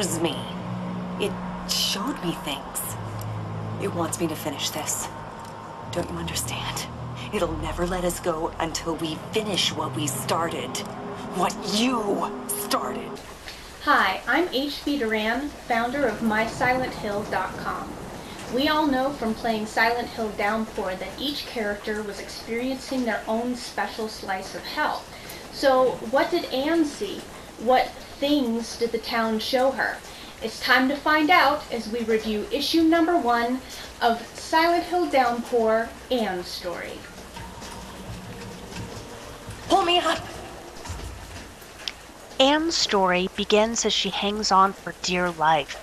knows me. It showed me things. It wants me to finish this. Don't you understand? It'll never let us go until we finish what we started. What you started. Hi, I'm H.B. Duran, founder of MySilentHill.com. We all know from playing Silent Hill Downpour that each character was experiencing their own special slice of hell. So what did Anne see? What things did the town show her? It's time to find out as we review issue number 1 of Silent Hill Downpour, Anne's Story. Pull me up! Anne's story begins as she hangs on for dear life.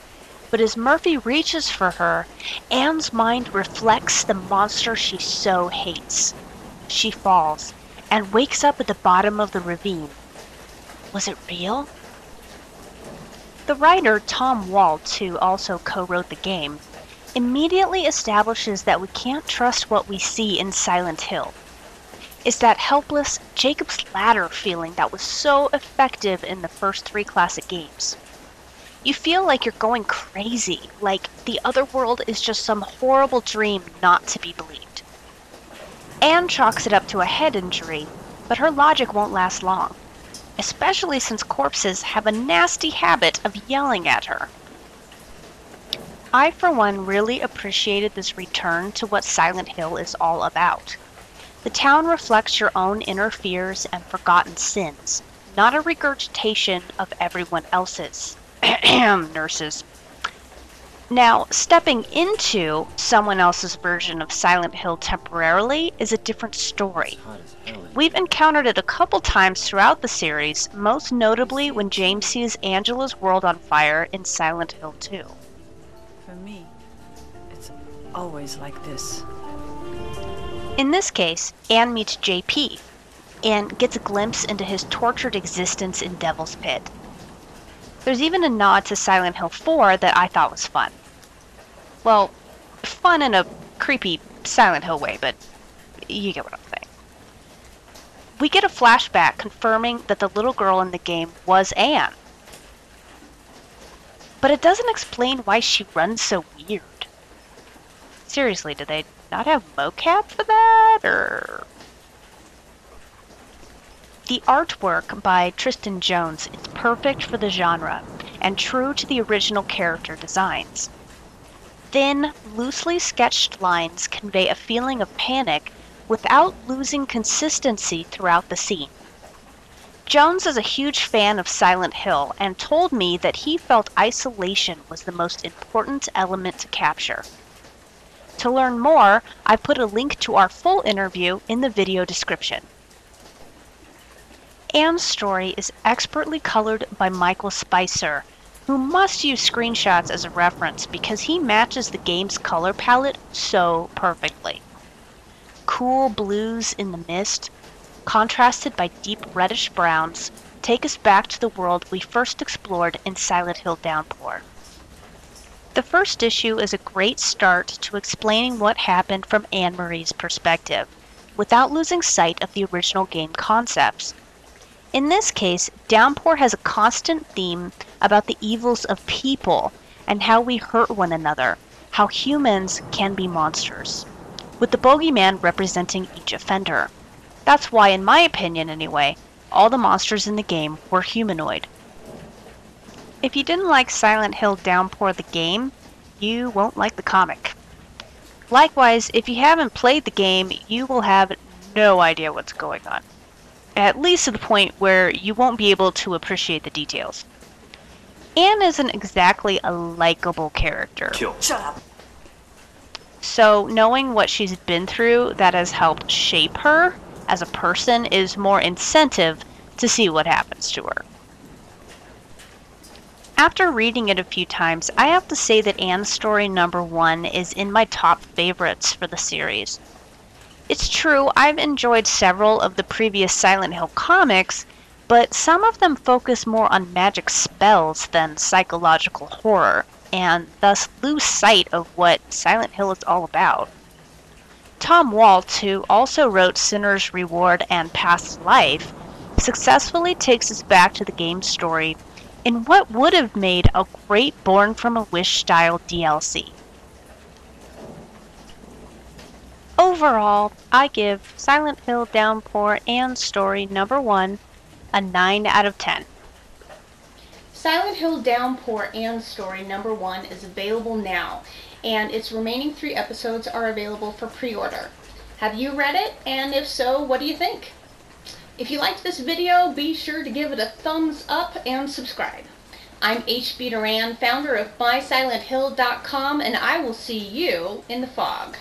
But as Murphy reaches for her, Anne's mind reflects the monster she so hates. She falls and wakes up at the bottom of the ravine. Was it real? The writer, Tom Waltz, who also co-wrote the game, immediately establishes that we can't trust what we see in Silent Hill. It's that helpless Jacob's Ladder feeling that was so effective in the first 3 classic games. You feel like you're going crazy, like the other world is just some horrible dream not to be believed. Anne chalks it up to a head injury, but her logic won't last long, especially since corpses have a nasty habit of yelling at her. I, for one, really appreciated this return to what Silent Hill is all about. The town reflects your own inner fears and forgotten sins, not a regurgitation of everyone else's. Nurses. Now, stepping into someone else's version of Silent Hill temporarily is a different story. We've encountered it a couple times throughout the series, most notably when James sees Angela's world on fire in Silent Hill 2. For me, it's always like this. In this case, Anne meets JP and gets a glimpse into his tortured existence in Devil's Pit. There's even a nod to Silent Hill 4 that I thought was fun. Well, fun in a creepy Silent Hill way, but you get what I'm saying. We get a flashback confirming that the little girl in the game was Anne. But it doesn't explain why she runs so weird. Seriously, did they not have mocap for that, or... The artwork by Tristan Jones is perfect for the genre and true to the original character designs. Thin, loosely sketched lines convey a feeling of panic without losing consistency throughout the scene. Jones is a huge fan of Silent Hill and told me that he felt isolation was the most important element to capture. To learn more, I put a link to our full interview in the video description. Anne's story is expertly colored by Michael Spicer, who must use screenshots as a reference because he matches the game's color palette so perfectly. Cool blues in the mist, contrasted by deep reddish browns, take us back to the world we first explored in Silent Hill Downpour. The first issue is a great start to explaining what happened from Anne-Marie's perspective, without losing sight of the original game concepts. In this case, Downpour has a constant theme about the evils of people and how we hurt one another, how humans can be monsters, with the bogeyman representing each offender. That's why, in my opinion anyway, all the monsters in the game were humanoid. If you didn't like Silent Hill Downpour the game, you won't like the comic. Likewise, if you haven't played the game, you will have no idea what's going on. At least to the point where you won't be able to appreciate the details. Anne isn't exactly a likable character. Shut up! So knowing what she's been through that has helped shape her as a person is more incentive to see what happens to her. After reading it a few times, I have to say that Anne's story number 1 is in my top favorites for the series. It's true, I've enjoyed several of the previous Silent Hill comics, but some of them focus more on magic spells than psychological horror, and thus lose sight of what Silent Hill is all about. Tom Waltz, who also wrote Sinner's Reward and Past Life, successfully takes us back to the game's story in what would have made a great Born from a Wish-style DLC. Overall, I give Silent Hill Downpour and Story Number 1 a 9 out of 10. Silent Hill Downpour and Story Number 1 is available now, and its remaining 3 episodes are available for pre-order. Have you read it? And if so, what do you think? If you liked this video, be sure to give it a thumbs up and subscribe. I'm HB Duran, founder of MySilentHill.com, and I will see you in the fog.